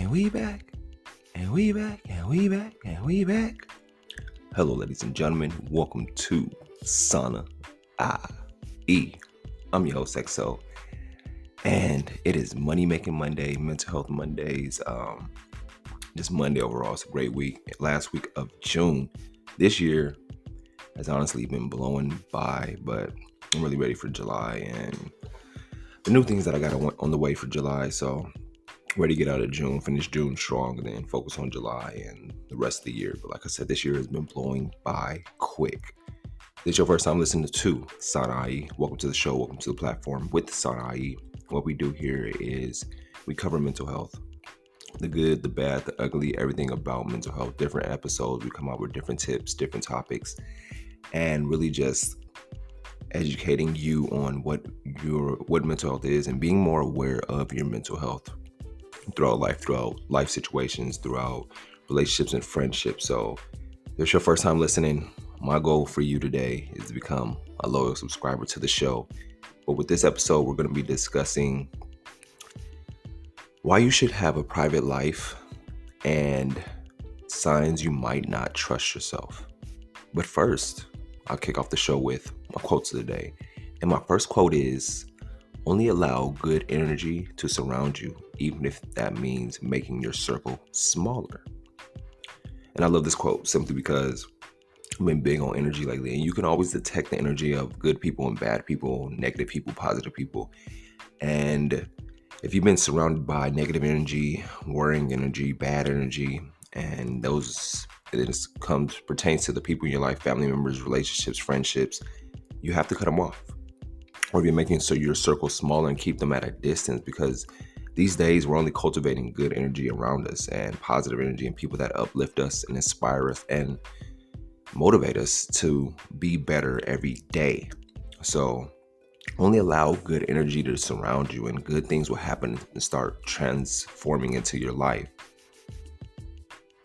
And we back. And we back. And we back. And we back. Hello, ladies and gentlemen. Welcome to Sauna IE. I'm your host, XO. And it is Money Making Monday, Mental Health Mondays. This Monday overall is a great week. Last week of June. This year has honestly been blowing by, but I'm really ready for July and the new things that I got on the way for July. So ready to get out of June, finish June strong, and then focus on July and the rest of the year. But like I said, this year has been blowing by quick. If this is your first time listening to Sauna IE, welcome to the show, welcome to the platform with Sauna IE. What we do here is we cover mental health. The good, the bad, the ugly, everything about mental health. Different episodes, we come out with different tips, different topics, and really just educating you on what mental health is and being more aware of your mental health throughout life situations, throughout relationships and friendships. So if it's your first time listening, my goal for you today is to become a loyal subscriber to the show. But with this episode, we're going to be discussing why you should have a private life and signs you might not trust yourself. But first, I'll kick off the show with my quotes of the day. And my first quote is, only allow good energy to surround you, even if that means making your circle smaller. And I love this quote simply because I've been big on energy lately, and you can always detect the energy of good people and bad people, negative people, positive people. And if you've been surrounded by negative energy, worrying energy, bad energy, and those pertains to the people in your life, family members, relationships, friendships, you have to cut them off. Or if you're making so your circle smaller and keep them at a distance, because these days we're only cultivating good energy around us and positive energy and people that uplift us and inspire us and motivate us to be better every day. So only allow good energy to surround you and good things will happen and start transforming into your life.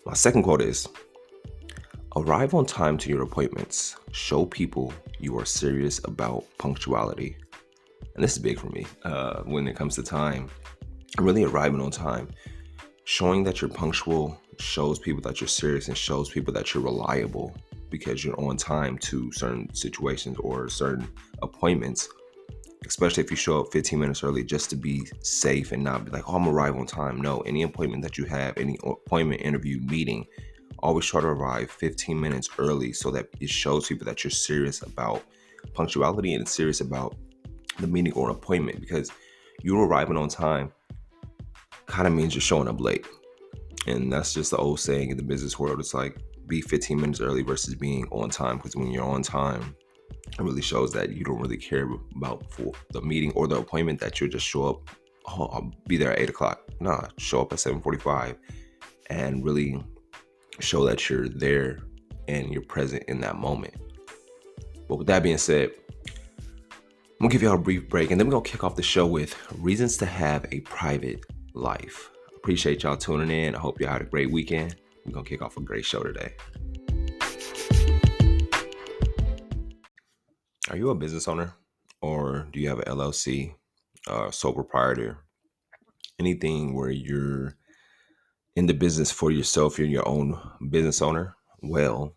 My second quote is, arrive on time to your appointments. Show people you are serious about punctuality. And this is big for me when it comes to time. Really arriving on time. Showing that you're punctual shows people that you're serious and shows people that you're reliable because you're on time to certain situations or certain appointments. Especially if you show up 15 minutes early just to be safe and not be like, oh, I'm gonna arrive on time. No, any appointment that you have, any appointment, interview, meeting, always try to arrive 15 minutes early so that it shows people that you're serious about punctuality and serious about the meeting or appointment, because you arriving on time kind of means you're showing up late. And that's just the old saying in the business world. It's like be 15 minutes early versus being on time, because when you're on time, it really shows that you don't really care about for the meeting or the appointment, that you'll just show up, oh, I'll be there at 8 o'clock. Nah, show up at 7:45 and really show that you're there and you're present in that moment. But with that being said, I'm gonna give y'all a brief break and then we're gonna kick off the show with reasons to have a private life. Appreciate y'all tuning in. I hope y'all had a great weekend. We're gonna kick off a great show today. Are you a business owner, or do you have an LLC, sole proprietor, anything where you're in the business for yourself, you're your own business owner? Well,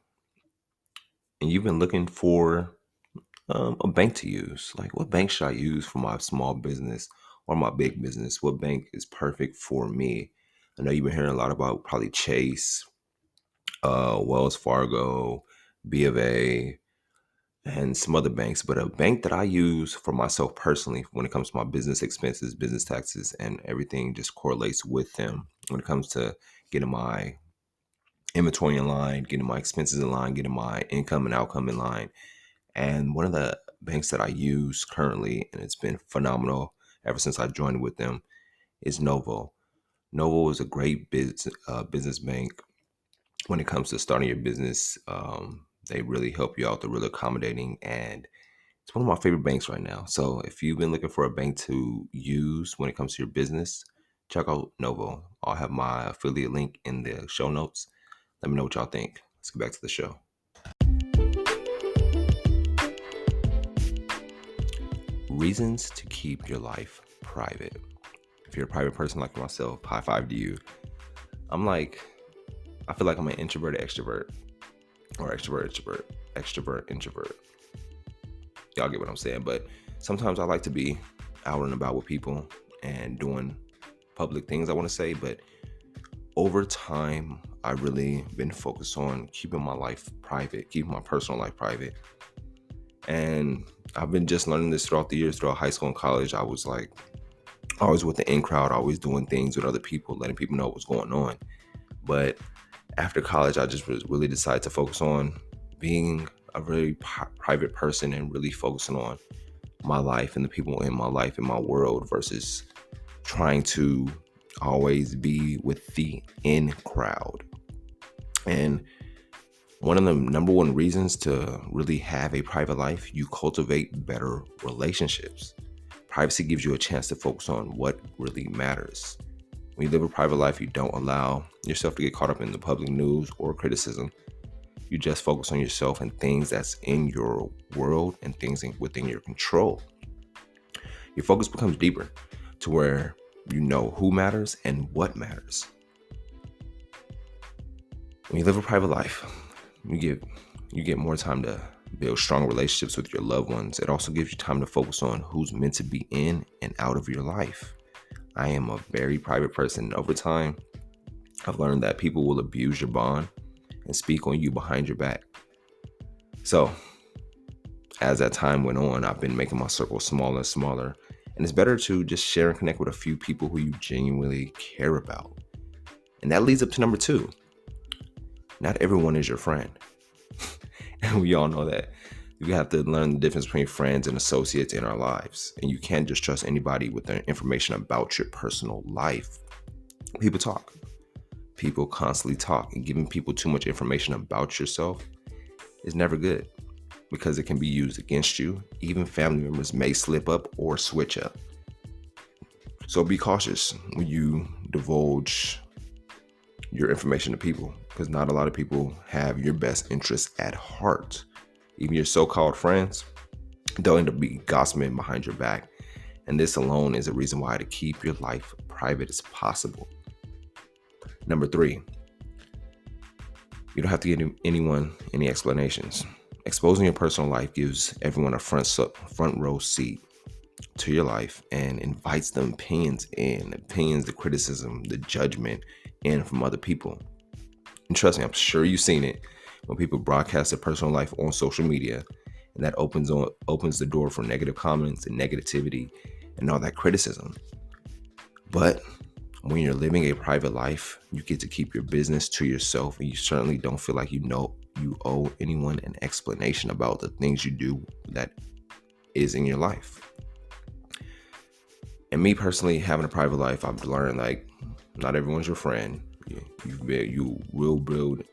and you've been looking for a bank to use. Like, what bank should I use for my small business or my big business? What bank is perfect for me? I know you've been hearing a lot about probably Chase, Wells Fargo, B of A, and some other banks, but a bank that I use for myself personally when it comes to my business expenses, business taxes, and everything just correlates with them when it comes to getting my inventory in line, getting my expenses in line, getting my income and outcome in line. And one of the banks that I use currently, and it's been phenomenal ever since I joined with them, is Novo. Novo is a great business bank when it comes to starting your business. They really help you out. They're really accommodating, and it's one of my favorite banks right now. So if you've been looking for a bank to use when it comes to your business, check out Novo. I'll have my affiliate link in the show notes. Let me know what y'all think. Let's get back to the show. Reasons to keep your life private. If you're a private person like myself, high five to you. I feel like I'm an introverted extrovert, or extrovert introvert. Y'all get what I'm saying? But sometimes I like to be out and about with people and doing public things, I want to say. But over time, I really been focused on keeping my life private, keeping my personal life private. And I've been just learning this throughout the years, throughout high school and college. I was like always with the in crowd, always doing things with other people, letting people know what's going on. But after college, I just really decided to focus on being a very private person and really focusing on my life and the people in my life, in my world, versus trying to always be with the in crowd. And one of the number one reasons to really have a private life, you cultivate better relationships. Privacy gives you a chance to focus on what really matters. When you live a private life, you don't allow yourself to get caught up in the public news or criticism. You just focus on yourself and things that's in your world and things within your control. Your focus becomes deeper to where you know who matters and what matters. When you live a private life, you get more time to build strong relationships with your loved ones. It also gives you time to focus on who's meant to be in and out of your life. I am a very private person. Over time, I've learned that people will abuse your bond and speak on you behind your back. So, as that time went on, I've been making my circle smaller and smaller. And it's better to just share and connect with a few people who you genuinely care about. And that leads up to number 2. Not everyone is your friend. And we all know that. You have to learn the difference between friends and associates in our lives. And you can't just trust anybody with their information about your personal life. People talk. People constantly talk. And giving people too much information about yourself is never good, because it can be used against you. Even family members may slip up or switch up. So be cautious when you divulge your information to people, because not a lot of people have your best interests at heart. Even your so-called friends, they'll end up be gossiping behind your back. And this alone is a reason why to keep your life private as possible. Number 3, you don't have to give anyone any explanations. Exposing your personal life gives everyone a front row seat to your life and invites the opinions, the criticism, the judgment in from other people. And trust me, I'm sure you've seen it when people broadcast their personal life on social media, and that opens the door for negative comments and negativity and all that criticism. But when you're living a private life, you get to keep your business to yourself, and you certainly don't feel like you owe anyone an explanation about the things you do that is in your life. And me personally, having a private life, I've learned like not everyone's your friend. You will build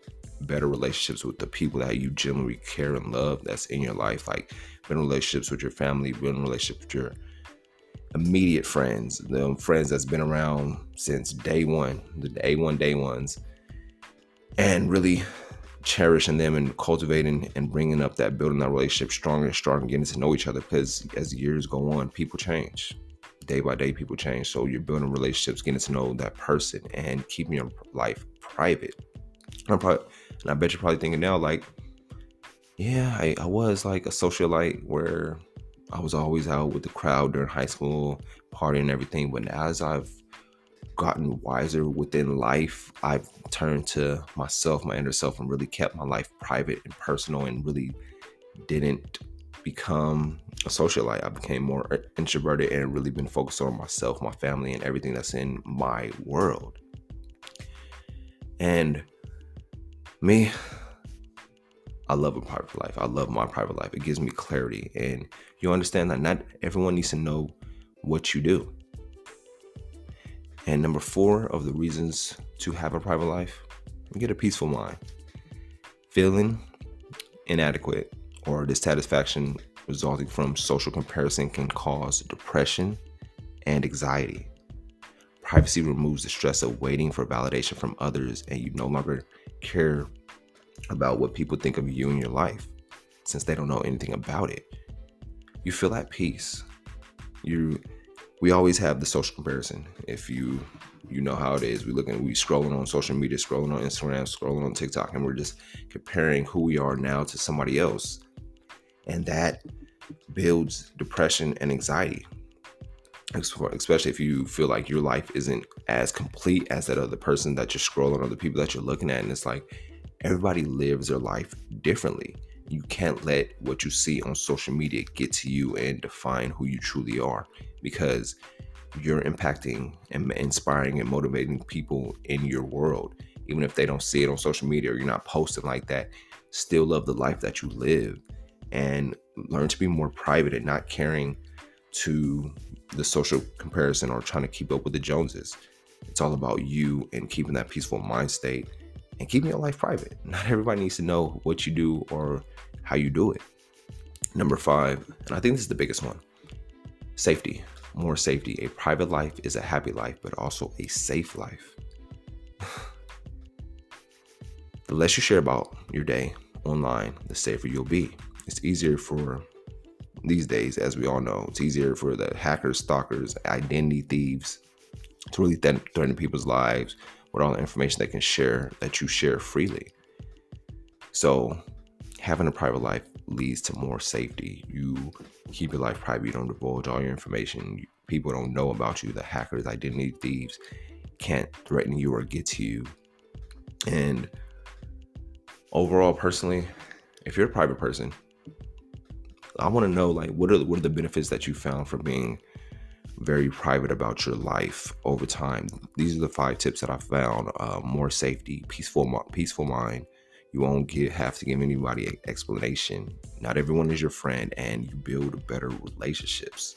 better relationships with the people that you genuinely care and love that's in your life, like building relationships with your family, building relationships with your immediate friends, the friends that's been around since day one, the day ones, and really cherishing them and cultivating and bringing up that, building that relationship stronger and stronger, getting to know each other, because as years go on, people change. Day by day, people change. So you're building relationships, getting to know that person, and keeping your life private. And I bet you're probably thinking now, like, yeah, I was like a socialite where I was always out with the crowd during high school, partying and everything. But as I've gotten wiser within life, I've turned to myself, my inner self, and really kept my life private and personal, and really didn't become a socialite. I became more introverted and really been focused on myself, my family, and everything that's in my world. And me, I love a private life. I love my private life. It gives me clarity, and you understand that not everyone needs to know what you do. And number 4 of the reasons to have a private life, get a peaceful mind. Feeling inadequate or dissatisfaction resulting from social comparison can cause depression and anxiety. Privacy removes the stress of waiting for validation from others, and you no longer care about what people think of you in your life, since they don't know anything about it. You feel at peace. You we always have the social comparison. If you know how it is, we scrolling on social media, scrolling on Instagram, scrolling on TikTok, and we're just comparing who we are now to somebody else. And that builds depression and anxiety, especially if you feel like your life isn't as complete as that other person that you're scrolling, or the people that you're looking at. And it's like everybody lives their life differently. You can't let what you see on social media get to you and define who you truly are, because you're impacting and inspiring and motivating people in your world. Even if they don't see it on social media or you're not posting like that, still love the life that you live and learn to be more private and not caring to the social comparison or trying to keep up with the Joneses. It's all about you and keeping that peaceful mind state and keeping your life private. Not everybody needs to know what you do or how you do it. Number 5, and I think this is the biggest one, safety. More safety. A private life is a happy life, but also a safe life. The less you share about your day online, the safer you'll be. It's easier for, these days, as we all know, it's easier for the hackers, stalkers, identity thieves to really threaten people's lives with all the information they can share, that you share freely. So having a private life leads to more safety. You keep your life private. You don't divulge all your information. People don't know about you. The hackers, identity thieves can't threaten you or get to you. And overall, personally, if you're a private person, I want to know, like, what are the benefits that you found from being very private about your life over time? These are the 5 tips that I found. More safety, peaceful mind. You won't have to give anybody an explanation. Not everyone is your friend, and you build better relationships.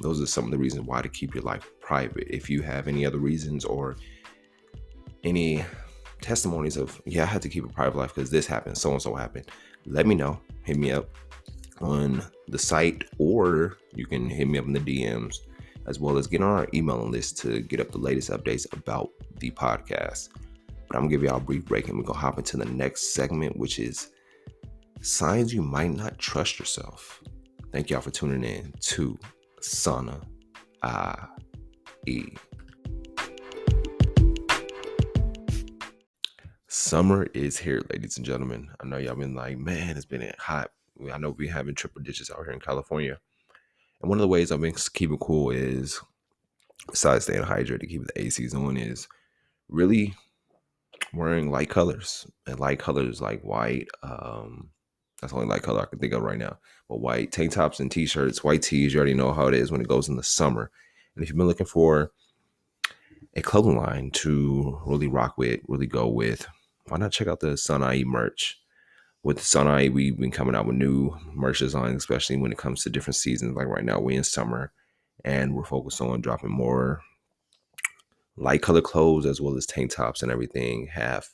Those are some of the reasons why to keep your life private. If you have any other reasons or any testimonies of, I had to keep a private life because this happened, so and so happened, let me know. Hit me up on the site, or you can hit me up in the DMs, as well as get on our email list to get up the latest updates about the podcast. But I'm gonna give y'all a brief break, and we're gonna hop into the next segment, which is signs you might not trust yourself. Thank y'all for tuning in to Surrond. Summer is here, ladies and gentlemen. I know y'all been like, man, it's been hot. I know we're having triple digits out here in California. And one of the ways I've been keeping cool is, besides staying hydrated, keeping the ACs on, is really wearing light colors. And light colors like white. That's the only light color I can think of right now. But white tank tops and t-shirts, white tees, you already know how it is when it goes in the summer. And if you've been looking for a clothing line to really rock with, really go with, why not check out the Surrond merch? With Surrond, we've been coming out with new merch designs, especially when it comes to different seasons. Like right now, we're in summer, and we're focused on dropping more light color clothes, as well as tank tops and everything. Half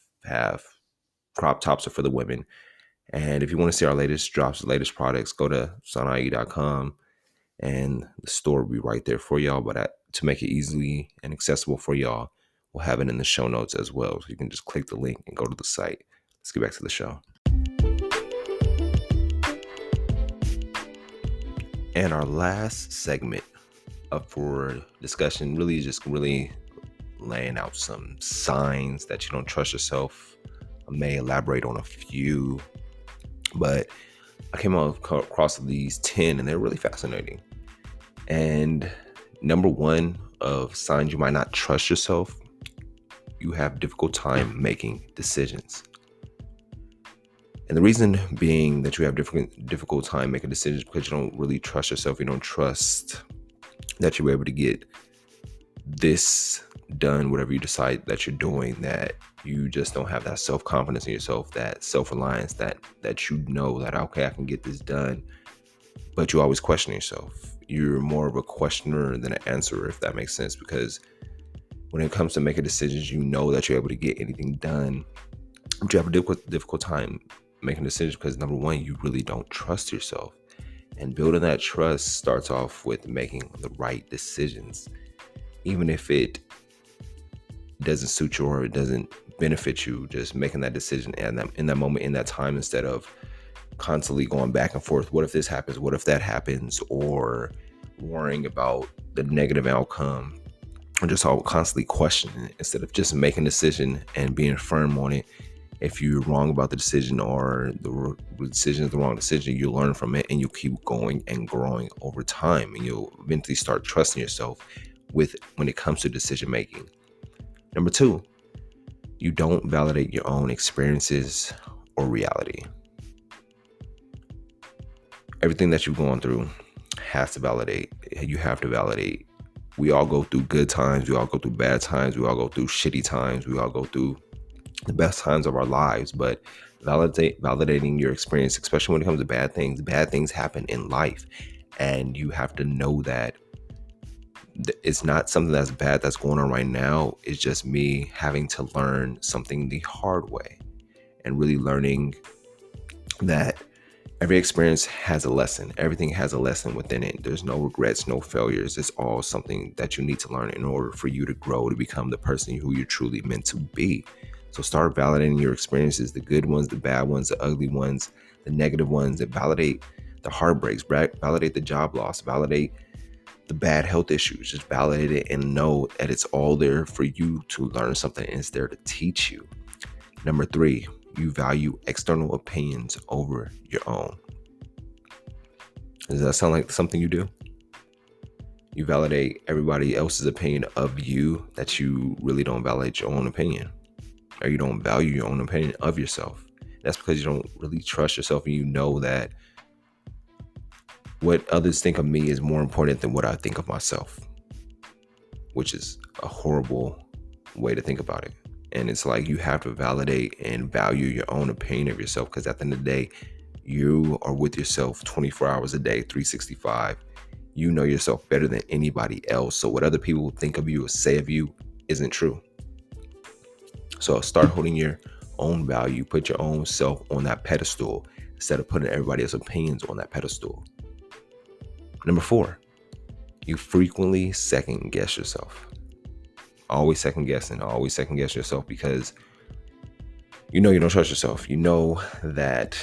crop tops are for the women. And if you want to see our latest drops, the latest products, go to surrond.com, and the store will be right there for y'all. But to make it easily and accessible for y'all, we'll have it in the show notes as well. So you can just click the link and go to the site. Let's get back to the show. And our last segment up for discussion really is just laying out some signs that you don't trust yourself. I may elaborate on a few, but I came across these 10, and they're really fascinating. And number 1 of signs you might not trust yourself, you have difficult time making decisions. And the reason being that you have difficult time making decisions because you don't really trust yourself. You don't trust that you're able to get this done, whatever you decide that you're doing, that you just don't have that self-confidence in yourself, that self-reliance, that you know that, okay, I can get this done, but you always question yourself. You're more of a questioner than an answerer, if that makes sense, because when it comes to making decisions, you know that you're able to get anything done, but you have a difficult time making decisions because, number 1, you really don't trust yourself. And building that trust starts off with making the right decisions, even if it doesn't suit you or it doesn't benefit you. Just making that decision in that moment, in that time, instead of constantly going back and forth. What if this happens? What if that happens? Or worrying about the negative outcome or just all constantly questioning it instead of just making a decision and being firm on it. If you're wrong about the decision or the decision is the wrong decision, you learn from it and you keep going and growing over time, and you'll eventually start trusting yourself when it comes to decision making. Number 2, you don't validate your own experiences or reality. Everything that you've gone through has to validate. You have to validate. We all go through good times. We all go through bad times. We all go through shitty times. We all go through the best times of our lives. But validating your experience, especially when it comes to bad things happen in life. And you have to know that it's not something that's bad that's going on right now. It's just me having to learn something the hard way and really learning that every experience has a lesson. Everything has a lesson within it. There's no regrets, no failures. It's all something that you need to learn in order for you to grow, to become the person who you're truly meant to be. So start validating your experiences, the good ones, the bad ones, the ugly ones, the negative ones, that validate the heartbreaks, validate the job loss, validate the bad health issues. Just validate it and know that it's all there for you to learn something, and it's there to teach you. Number 3, you value external opinions over your own. Does that sound like something you do? You validate everybody else's opinion of you, that you really don't validate your own opinion, or you don't value your own opinion of yourself. That's because you don't really trust yourself, and you know that what others think of me is more important than what I think of myself, which is a horrible way to think about it. And it's like you have to validate and value your own opinion of yourself, because at the end of the day, you are with yourself 24 hours a day, 365. You know yourself better than anybody else. So what other people think of you or say of you isn't true. So start holding your own value. Put your own self on that pedestal instead of putting everybody else's opinions on that pedestal. Number 4, you frequently second guess yourself. Always second guess yourself, because you know you don't trust yourself. You know that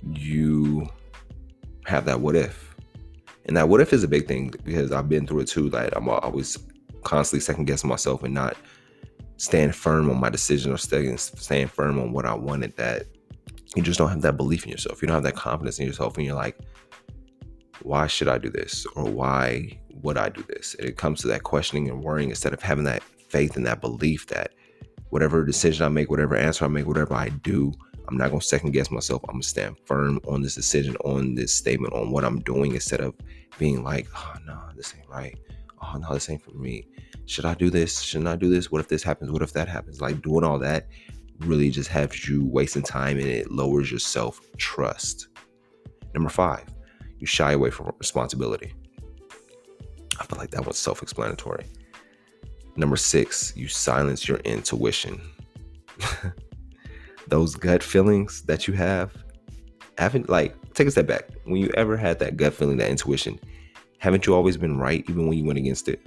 you have that what if. And that what if is a big thing, because I've been through it too. Like I'm always constantly second guessing myself and not staying firm on my decision or staying firm on what I wanted. That you just don't have that belief in yourself. You don't have that confidence in yourself, and you're like, why should I do this? Or why would I do this? And it comes to that questioning and worrying instead of having that faith and that belief that whatever decision I make, whatever answer I make, whatever I do, I'm not going to second guess myself. I'm going to stand firm on this decision, on this statement, on what I'm doing, instead of being like, oh no, this ain't right. Oh no, this ain't for me. Should I do this? Shouldn't I do this? What if this happens? What if that happens? Like doing all that really just has you wasting time, and it lowers your self-trust. Number 5, you shy away from responsibility. I feel like that was self-explanatory. Number 6, you silence your intuition. Those gut feelings that you haven't, like, take a step back. When you ever had that gut feeling, that intuition, haven't you always been right even when you went against it?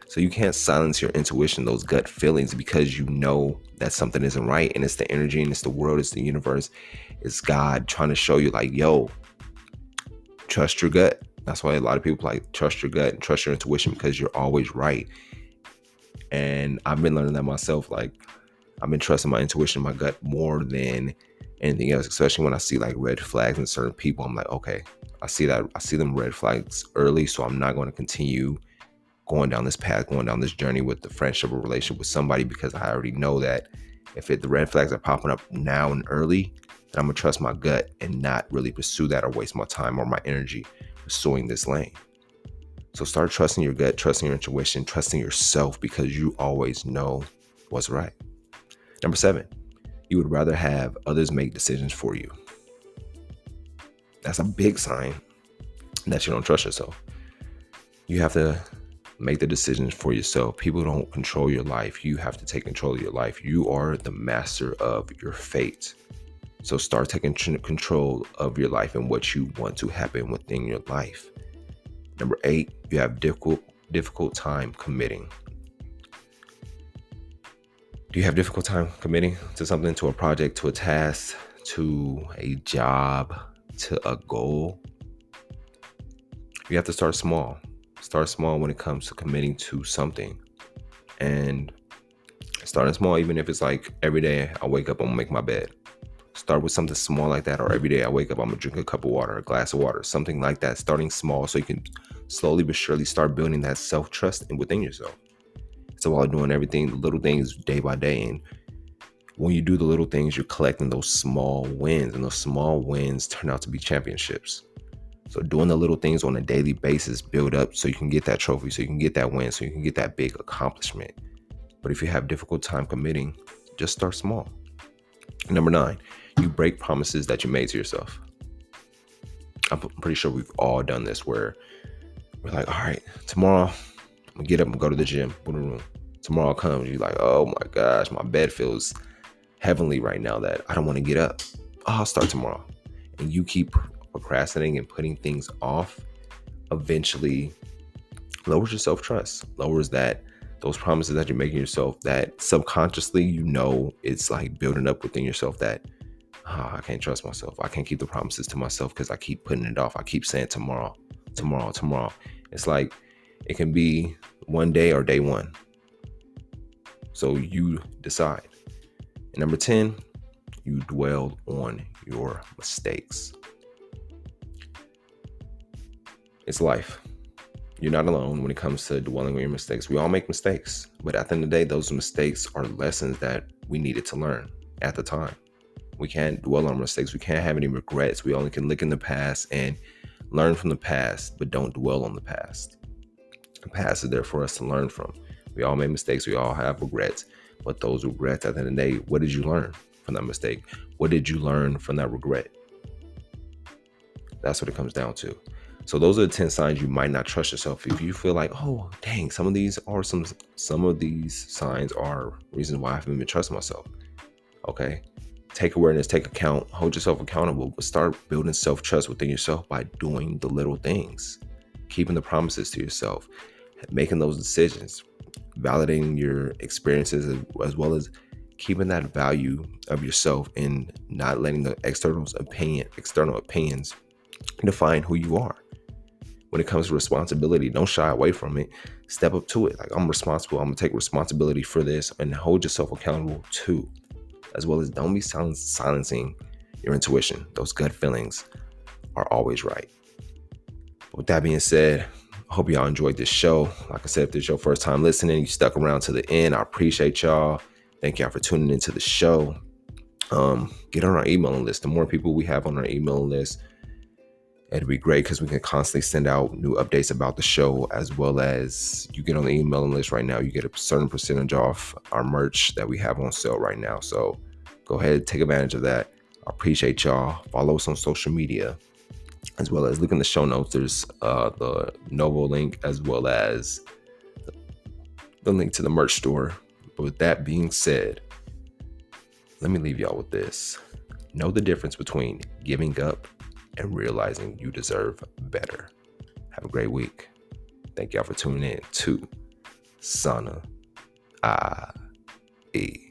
So you can't silence your intuition, those gut feelings, because you know that something isn't right, and it's the energy, and it's the world, it's the universe, it's God trying to show you like, yo, trust your gut. That's why a lot of people like trust your gut and trust your intuition, because you're always right. And I've been learning that myself. Like I've been trusting my intuition, my gut more than anything else, especially when I see like red flags in certain people. I'm like, okay, I see them red flags early, so I'm not going to continue going down this path, going down this journey with the friendship or relationship with somebody, because I already know that if the red flags are popping up now and early, then I'm gonna trust my gut and not really pursue that or waste my time or my energy pursuing this lane. So start trusting your gut, trusting your intuition, trusting yourself, because you always know what's right. Number 7, you would rather have others make decisions for you. That's a big sign that you don't trust yourself. You have to make the decisions for yourself. People don't control your life. You have to take control of your life. You are the master of your fate. So start taking control of your life and what you want to happen within your life. Number 8, you have difficult time committing. Do you have difficult time committing to something, to a project, to a task, to a job, to a goal? You have to start small. Start small when it comes to committing to something. And starting small, even if it's like every day I wake up, I'm gonna make my bed. Start with something small like that, or every day I wake up, I'm gonna drink a cup of water, a glass of water, something like that. Starting small so you can slowly but surely start building that self-trust within yourself. It's about doing everything, the little things day by day. And when you do the little things, you're collecting those small wins, and those small wins turn out to be championships. So doing the little things on a daily basis build up so you can get that trophy, so you can get that win, so you can get that big accomplishment. But if you have difficult time committing, just start small. Number 9, you break promises that you made to yourself. I'm pretty sure we've all done this where we're like, all right, tomorrow I'm gonna get up and go to the gym. Boom. Tomorrow comes, you're like, oh my gosh, my bed feels heavenly right now that I don't want to get up. Oh, I'll start tomorrow. And you keep procrastinating and putting things off, eventually lowers your self-trust, lowers those promises that you're making yourself, that subconsciously it's like building up within yourself that I can't trust myself. I can't keep the promises to myself because I keep putting it off. I keep saying tomorrow. It's like it can be one day or day one. So you decide. And number 10, you dwell on your mistakes. It's life. You're not alone when it comes to dwelling on your mistakes. We all make mistakes, but at the end of the day, those mistakes are lessons that we needed to learn at the time. We can't dwell on mistakes. We can't have any regrets. We only can look in the past and learn from the past, but don't dwell on the past. The past is there for us to learn from. We all make mistakes. We all have regrets, but those regrets, at the end of the day, what did you learn from that mistake? What did you learn from that regret? That's what it comes down to. So those are the 10 signs you might not trust yourself. If you feel like, oh, dang, some of these signs are reasons why I haven't been trusting myself. Okay. Take awareness, take account, hold yourself accountable, but start building self-trust within yourself by doing the little things, keeping the promises to yourself, making those decisions, validating your experiences, as well as keeping that value of yourself and not letting the external opinions define who you are. When it comes to responsibility, don't shy away from it. Step up to it. Like, I'm responsible. I'm going to take responsibility for this, and hold yourself accountable too. As well as don't be silencing your intuition. Those gut feelings are always right. With that being said, I hope y'all enjoyed this show. Like I said, if this is your first time listening, you stuck around to the end, I appreciate y'all. Thank y'all for tuning into the show. Get on our emailing list. The more people we have on our emailing list, it'd be great because we can constantly send out new updates about the show, as well as you get on the emailing list right now, you get a certain percentage off our merch that we have on sale right now. So go ahead, take advantage of that. I appreciate y'all. Follow us on social media, as well as look in the show notes. There's the Novo link, as well as the link to the merch store. But with that being said, let me leave y'all with this. Know the difference between giving up and realizing you deserve better. Have a great week. Thank y'all for tuning in to Sana IE.